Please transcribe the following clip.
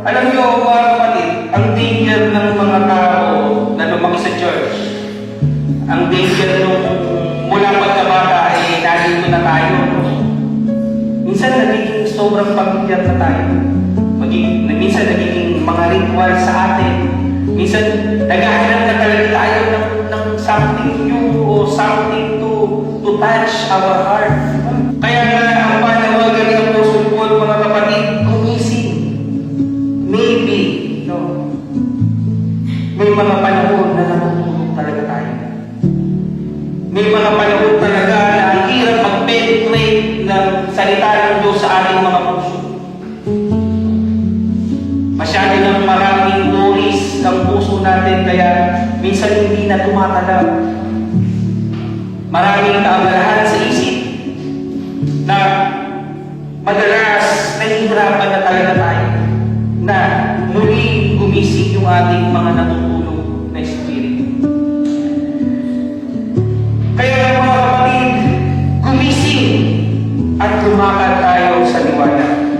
Alam niyo, mga kapatid, ang danger ng mga tao na lumaki sa church, ang danger nung mula pagkabata ay nandito na tayo. Minsan nagiging sobrang pamilyar na tayo. Minsan nagiging mga ritual sa atin. Minsan naghahanap na talaga tayo ng something new o something to touch our heart. Kaya nga ang panawagan ng Apostle Paul, mga kapatid, gumising. Maybe, no? May mga panahon na natutulog talaga tayo. May mga panahon talaga na ang hirap mag-penetrate ng salita ng Diyos sa ating mga puso. Masyado ng maraming worries ng puso natin, kaya minsan hindi na tumatalaw. Maraming kaabalahan sa isip na madalas nahihirapan na talaga tayo na muli gumising yung ating mga natutulog na espiritu. Kaya mga kapatid, gumising at lumakad tayo sa liwanag.